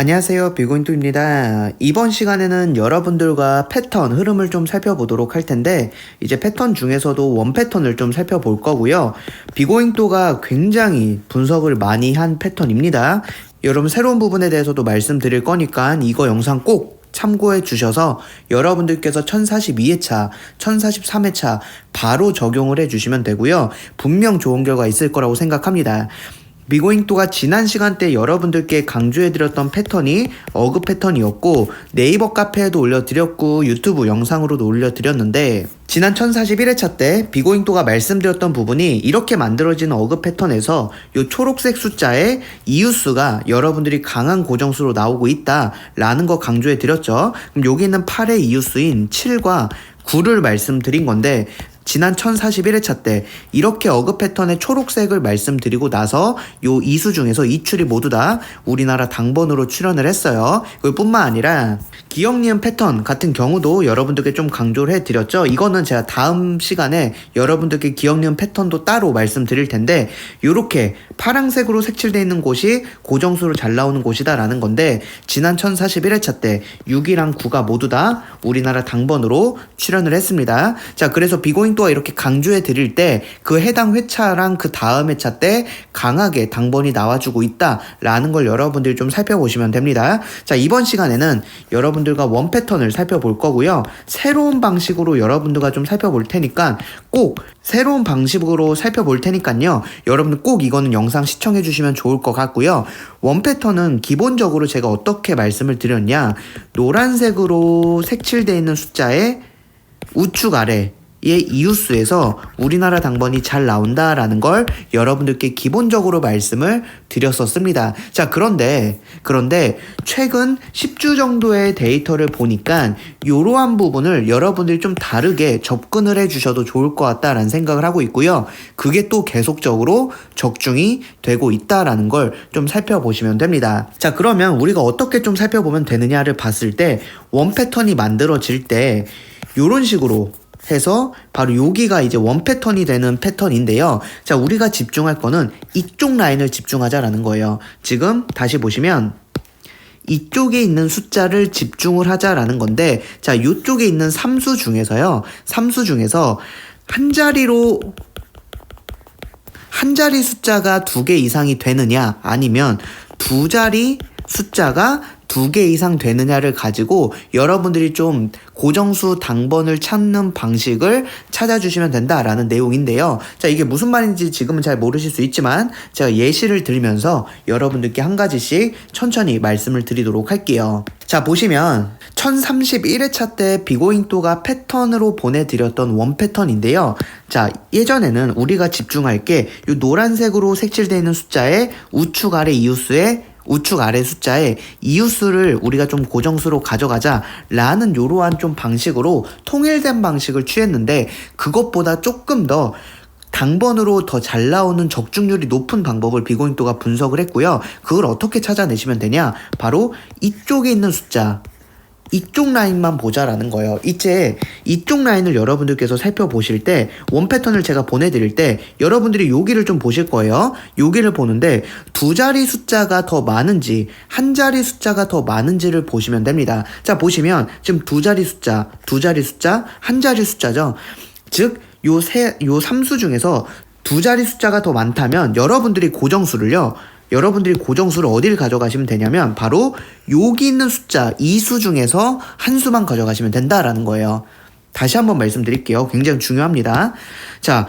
안녕하세요, 비고인토입니다. 이번 시간에는 여러분들과 패턴, 흐름을 좀 살펴보도록 할 텐데, 이제 패턴 중에서도 원 패턴을 좀 살펴볼 거고요. 비고인토가 굉장히 분석을 많이 한 패턴입니다. 여러분 새로운 부분에 대해서도 말씀드릴 거니까 이거 영상 꼭 참고해 주셔서 여러분들께서 1042회차, 1043회차 바로 적용을 해 주시면 되고요. 분명 좋은 결과 있을 거라고 생각합니다. 비고잉토가 지난 시간 때 여러분들께 강조해드렸던 패턴이 어그 패턴이었고, 네이버 카페에도 올려드렸고 유튜브 영상으로도 올려드렸는데, 지난 1041회차 때 비고잉토가 말씀드렸던 부분이 이렇게 만들어지는 어그 패턴에서 이 초록색 숫자의 이웃수가 여러분들이 강한 고정수로 나오고 있다 라는 거 강조해드렸죠. 그럼 여기 있는 8의 이웃수인 7과 9를 말씀드린 건데, 지난 1041회차 때 이렇게 어그 패턴의 초록색을 말씀드리고 나서 요 이수 중에서 이출이 모두 다 우리나라 당번으로 출현을 했어요. 그뿐만 아니라 기억 니은 패턴 같은 경우도 여러분들께 좀 강조를 해드렸죠. 이거는 제가 다음 시간에 여러분들께 기억 니은 패턴도 따로 말씀드릴 텐데, 요렇게 파란색으로 색칠되어 있는 곳이 고정수로 잘 나오는 곳이다 라는 건데, 지난 1041회차 때 6이랑 9가 모두 다 우리나라 당번으로 출현을 했습니다. 자, 그래서 비고잉토가 이렇게 강조해 드릴 때 그 해당 회차랑 그 다음 회차 때 강하게 당번이 나와주고 있다 라는 걸 여러분들이 좀 살펴보시면 됩니다. 자, 이번 시간에는 여러분들과 원 패턴을 살펴볼 거고요. 새로운 방식으로 여러분들과 좀 살펴볼 테니까 꼭 새로운 방식으로 살펴볼 테니까요. 여러분들 꼭 이거는 영상 시청해 주시면 좋을 것 같고요. 원 패턴은 기본적으로 제가 어떻게 말씀을 드렸냐, 노란색으로 색칠되어 있는 숫자의 우측 아래 의 이웃수에서 우리나라 당번이 잘 나온다라는 걸 여러분들께 기본적으로 말씀을 드렸었습니다. 자, 그런데 최근 10주 정도의 데이터를 보니까 이러한 부분을 여러분들이 좀 다르게 접근을 해주셔도 좋을 것 같다라는 생각을 하고 있고요. 그게 또 계속적으로 적중이 되고 있다라는 걸 좀 살펴보시면 됩니다. 자, 그러면 우리가 어떻게 좀 살펴보면 되느냐를 봤을 때, 원 패턴이 만들어질 때 이런 식으로 해서 바로 여기가 이제 원 패턴이 되는 패턴인데요. 자, 우리가 집중할 거는 이쪽 라인을 집중하자라는 거예요. 지금 다시 보시면 이쪽에 있는 숫자를 집중을 하자라는 건데, 자, 이쪽에 있는 삼수 중에서 한 자리 숫자가 2개 이상이 되느냐, 아니면 두 자리 숫자가 2개 이상 되느냐를 가지고 여러분들이 좀 고정수 당번을 찾는 방식을 찾아주시면 된다라는 내용인데요. 자, 이게 무슨 말인지 지금은 잘 모르실 수 있지만 제가 예시를 들면서 여러분들께 한 가지씩 천천히 말씀을 드리도록 할게요. 자, 보시면 1031회차 때 비고잉토가 패턴으로 보내드렸던 원 패턴인데요. 자, 예전에는 우리가 집중할 게 이 노란색으로 색칠되어 있는 숫자의 우측 아래 이웃수의 우측 아래 숫자에 이웃수를 우리가 좀 고정수로 가져가자 라는 요러한 좀 방식으로 통일된 방식을 취했는데, 그것보다 조금 더 당번으로 더 잘 나오는 적중률이 높은 방법을 비고잉토가 분석을 했고요. 그걸 어떻게 찾아내시면 되냐, 바로 이쪽에 있는 숫자, 이쪽 라인만 보자라는 거예요. 이제 이쪽 라인을 여러분들께서 살펴보실 때, 원 패턴을 제가 보내드릴 때 여러분들이 여기를 좀 보실 거예요. 여기를 보는데 두 자리 숫자가 더 많은지 한 자리 숫자가 더 많은지를 보시면 됩니다. 자, 보시면 지금 두 자리 숫자, 한 자리 숫자죠. 즉 요 삼수 중에서 두 자리 숫자가 더 많다면 여러분들이 고정수를 어디를 가져가시면 되냐면 바로 여기 있는 숫자 이수 중에서 한 수만 가져가시면 된다라는 거예요. 다시 한번 말씀드릴게요. 굉장히 중요합니다. 자,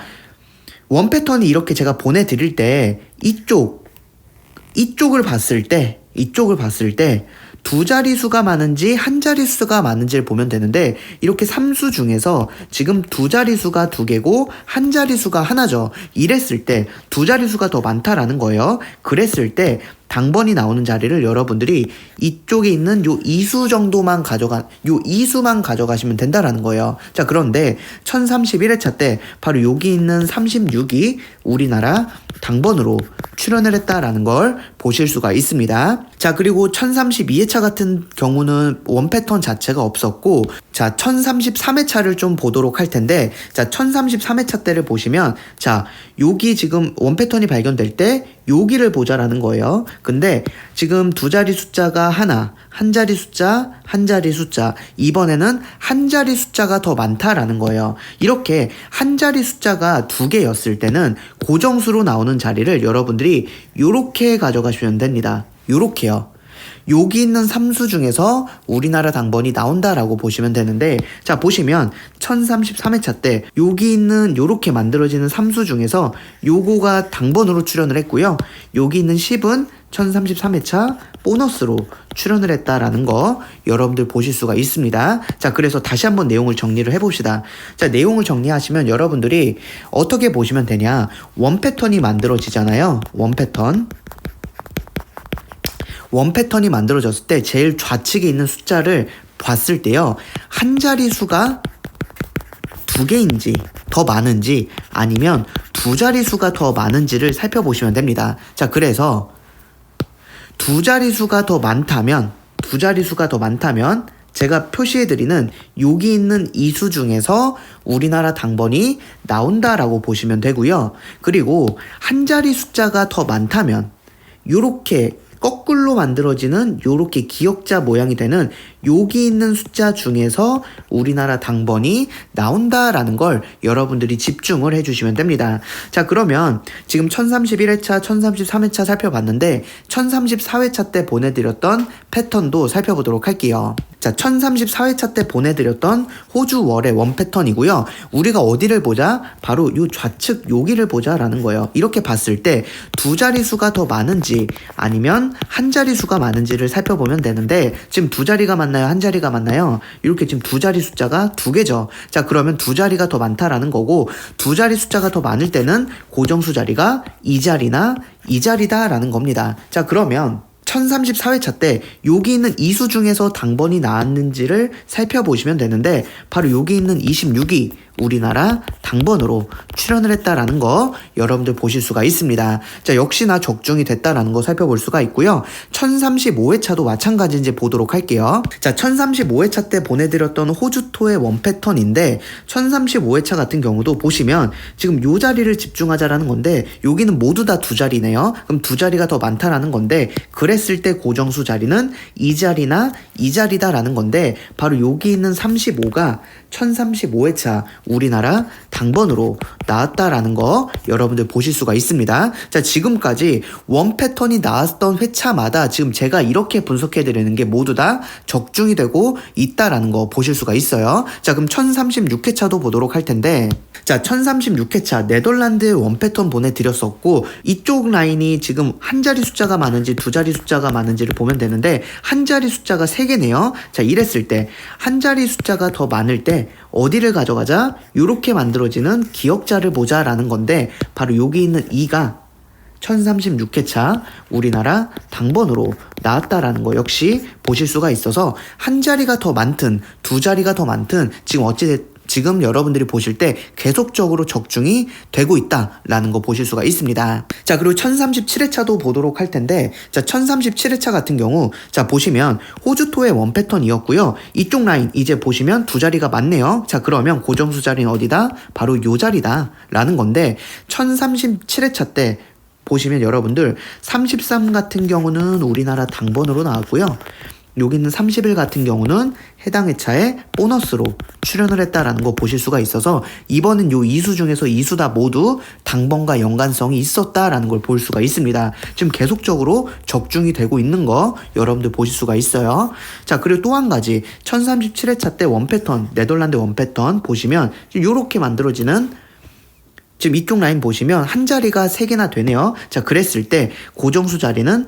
원 패턴이 이렇게 제가 보내드릴 때 이쪽을 봤을 때 두 자리수가 많은지 한 자리수가 많은지를 보면 되는데, 이렇게 3수 중에서 지금 두 자리수가 2개고 한 자리수가 하나죠. 이랬을 때 두 자리수가 더 많다라는 거예요. 그랬을 때 당번이 나오는 자리를 여러분들이 이쪽에 있는 요 이수 정도만 요 이수만 가져가시면 된다라는 거예요. 자, 그런데 1031회차 때 바로 여기 있는 36이 우리나라 당번으로 출연을 했다라는 걸 보실 수가 있습니다. 자, 그리고 1032회차 12회차 같은 경우는 원 패턴 자체가 없었고, 자, 1033회차를 좀 보도록 할 텐데, 자, 1033회차 때를 보시면, 자, 여기 지금 원 패턴이 발견될 때, 여기를 보자라는 거예요. 근데 지금 두 자리 숫자가 하나, 한 자리 숫자, 한 자리 숫자, 이번에는 한 자리 숫자가 더 많다라는 거예요. 이렇게 한 자리 숫자가 두 개였을 때는 고정수로 나오는 자리를 여러분들이 요렇게 가져가시면 됩니다. 요렇게요. 여기 있는 삼수 중에서 우리나라 당번이 나온다라고 보시면 되는데, 자, 보시면 1033회차 때 여기 있는 요렇게 만들어지는 삼수 중에서 요거가 당번으로 출현을 했고요. 여기 있는 10은 1033회차 보너스로 출연을 했다라는 거 여러분들 보실 수가 있습니다. 자, 그래서 다시 한번 내용을 정리를 해봅시다. 자, 내용을 정리하시면 여러분들이 어떻게 보시면 되냐. 원 패턴이 만들어지잖아요. 원 패턴이 만들어졌을 때 제일 좌측에 있는 숫자를 봤을 때요. 한 자리 수가 두 개인지 더 많은지 아니면 두 자리 수가 더 많은지를 살펴보시면 됩니다. 자, 그래서 두 자리 수가 더 많다면 제가 표시해드리는 여기 있는 이 수 중에서 우리나라 당번이 나온다라고 보시면 되고요. 그리고 한 자리 숫자가 더 많다면 요렇게 거꾸로 만들어지는 요렇게 기역자 모양이 되는 여기 있는 숫자 중에서 우리나라 당번이 나온다라는 걸 여러분들이 집중을 해주시면 됩니다. 자, 그러면 지금 1031회차, 1033회차 살펴봤는데 1034회차 때 보내드렸던 패턴도 살펴보도록 할게요. 자, 1034회차 때 보내드렸던 호주 월의 원 패턴이고요. 우리가 어디를 보자? 바로 요 좌측 여기를 보자라는 거예요. 이렇게 봤을 때 두 자리 수가 더 많은지 아니면 한 자리 수가 많은지를 살펴보면 되는데, 지금 두 자리가 맞나요? 한 자리가 맞나요? 이렇게 지금 두 자리 숫자가 두 개죠. 자, 그러면 두 자리가 더 많다라는 거고, 두 자리 숫자가 더 많을 때는 고정수 자리가 이 자리나 이 자리다라는 겁니다. 자, 그러면 1034회차 때 여기 있는 이 수 중에서 당번이 나왔는지를 살펴보시면 되는데, 바로 여기 있는 26이 우리나라 당번으로 출연을 했다라는 거 여러분들 보실 수가 있습니다. 자, 역시나 적중이 됐다라는 거 살펴볼 수가 있고요. 1035회차도 마찬가지인지 보도록 할게요. 자, 1035회차 때 보내드렸던 호주토의 원 패턴인데 1035회차 같은 경우도 보시면 지금 요 자리를 집중하자라는 건데, 여기는 모두 다 두 자리네요. 그럼 두 자리가 더 많다라는 건데, 그랬을 때 고정수 자리는 이 자리나 이 자리다라는 건데, 바로 여기 있는 35가 1035회차 우리나라 당번으로 나왔다라는 거 여러분들 보실 수가 있습니다. 자, 지금까지 원 패턴이 나왔던 회차마다 지금 제가 이렇게 분석해 드리는 게 모두 다 적중이 되고 있다라는 거 보실 수가 있어요. 자, 그럼 1036회차도 보도록 할 텐데, 자, 1036회차 네덜란드의 원 패턴 보내드렸었고, 이쪽 라인이 지금 한 자리 숫자가 많은지 두 자리 숫자가 많은지를 보면 되는데, 한 자리 숫자가 3개네요. 자, 이랬을 때 한 자리 숫자가 더 많을 때 어디를 가져가자? 요렇게 만들어지는 기역자를 보자라는 건데, 바로 여기 있는 2가 1036회차 우리나라 당번으로 나왔다라는 거 역시 보실 수가 있어서, 한 자리가 더 많든 두 자리가 더 많든 지금 여러분들이 보실 때 계속적으로 적중이 되고 있다라는 거 보실 수가 있습니다. 자, 그리고 1037회차도 보도록 할 텐데, 자, 1037회차 같은 경우, 자, 보시면 호주토의 원 패턴이었고요. 이쪽 라인 이제 보시면 두 자리가 맞네요. 자, 그러면 고정수 자리는 어디다? 바로 요 자리다라는 건데, 1037회차 때 보시면 여러분들 33 같은 경우는 우리나라 당번으로 나왔고요. 여기 있는 31 같은 경우는 해당 회차에 보너스로 출연을 했다라는 거 보실 수가 있어서, 이번은 요 2수 중에서 2수 다 모두 당번과 연관성이 있었다라는 걸 볼 수가 있습니다. 지금 계속적으로 적중이 되고 있는 거 여러분들 보실 수가 있어요. 자, 그리고 또 한 가지 1037회차 때 원 패턴, 네덜란드 원 패턴 보시면 요렇게 만들어지는, 지금 이쪽 라인 보시면 한 자리가 3개나 되네요. 자, 그랬을 때 고정수 자리는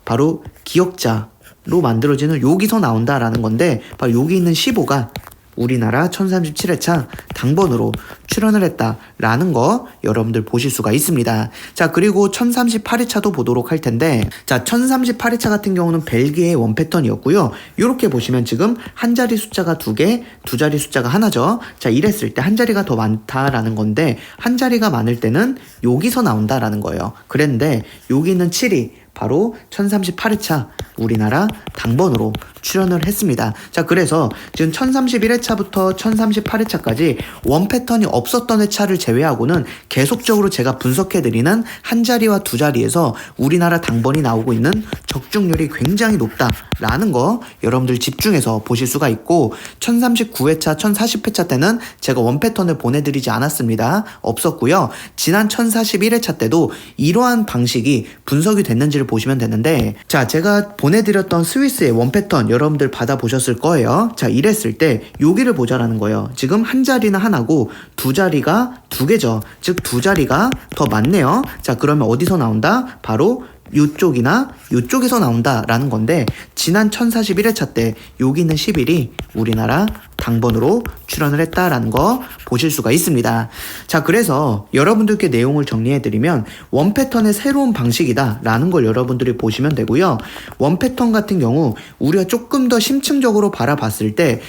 바로 기역자로 만들어지는 여기서 나온다라는 건데, 바로 여기 있는 15가 우리나라 1037회차 당번으로 출연을 했다라는 거 여러분들 보실 수가 있습니다. 자, 그리고 1038회차도 보도록 할 텐데, 자, 1038회차 같은 경우는 벨기에의 원 패턴이었고요. 이렇게 보시면 지금 한 자리 숫자가 2개, 두 자리 숫자가 하나죠. 자, 이랬을 때 한 자리가 더 많다라는 건데, 한 자리가 많을 때는 여기서 나온다라는 거예요. 그런데 여기 있는 7이 바로 1038회차 우리나라 당번으로 출연을 했습니다. 자, 그래서 지금 1031회차부터 1038회차까지 원 패턴이 없었던 회차를 제외하고는 계속적으로 제가 분석해드리는 한 자리와 두 자리에서 우리나라 당번이 나오고 있는 적중률이 굉장히 높다라는 거 여러분들 집중해서 보실 수가 있고, 1039회차, 1040회차 때는 제가 원 패턴을 보내드리지 않았습니다. 없었고요. 지난 1041회차 때도 이러한 방식이 분석이 됐는지를 보시면 되는데, 자, 제가 보내드렸던 스위스의 원 패턴 여러분들 받아보셨을 거예요. 자, 이랬을 때 여기를 보자라는 거예요. 지금 한 자리는 하나고 두 자리가 두 개죠. 즉 두 자리가 더 많네요. 자, 그러면 어디서 나온다? 바로 요쪽이나 요쪽에서 나온다라는 건데, 지난 1041회차 때 여기 있는 11이 우리나라 당번으로 출연을 했다라는 거 보실 수가 있습니다. 자, 그래서 여러분들께 내용을 정리해드리면 원 패턴의 새로운 방식이다 라는 걸 여러분들이 보시면 되고요. 원 패턴 같은 경우 우리가 조금 더 심층적으로 바라봤을 때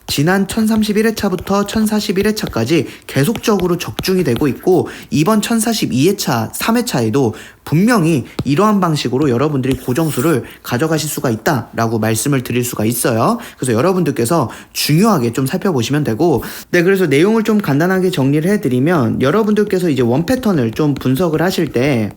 지난 1031회차부터 1041회차까지 계속적으로 적중이 되고 있고, 이번 1042회차, 3회차에도 분명히 이러한 방식으로 여러분들이 고정수를 가져가실 수가 있다라고 말씀을 드릴 수가 있어요. 그래서 여러분들께서 중요하게 좀 살펴보시면 되고, 네, 그래서 내용을 좀 간단하게 정리를 해드리면, 여러분들께서 이제 원 패턴을 좀 분석을 하실 때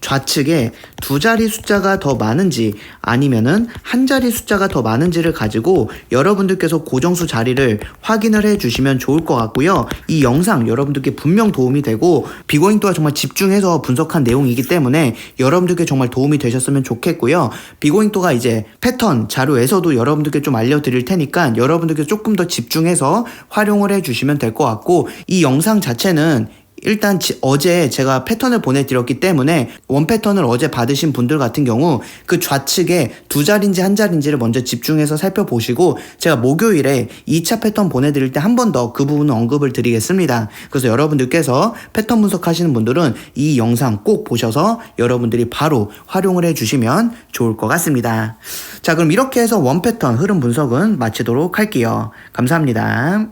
좌측에 두 자리 숫자가 더 많은지 아니면은 한 자리 숫자가 더 많은지를 가지고 여러분들께서 고정수 자리를 확인을 해 주시면 좋을 것 같고요. 이 영상 여러분들께 분명 도움이 되고, 비고잉도가 정말 집중해서 분석한 내용이기 때문에 여러분들께 정말 도움이 되셨으면 좋겠고요. 비고잉도가 이제 패턴 자료에서도 여러분들께 좀 알려드릴 테니까 여러분들께 조금 더 집중해서 활용을 해 주시면 될 것 같고, 이 영상 자체는 일단 어제 제가 패턴을 보내드렸기 때문에 원 패턴을 어제 받으신 분들 같은 경우 그 좌측에 두 자리인지 한 자리인지를 먼저 집중해서 살펴보시고, 제가 목요일에 2차 패턴 보내드릴 때 한 번 더 그 부분은 언급을 드리겠습니다. 그래서 여러분들께서 패턴 분석하시는 분들은 이 영상 꼭 보셔서 여러분들이 바로 활용을 해주시면 좋을 것 같습니다. 자, 그럼 이렇게 해서 원 패턴 흐름 분석은 마치도록 할게요. 감사합니다.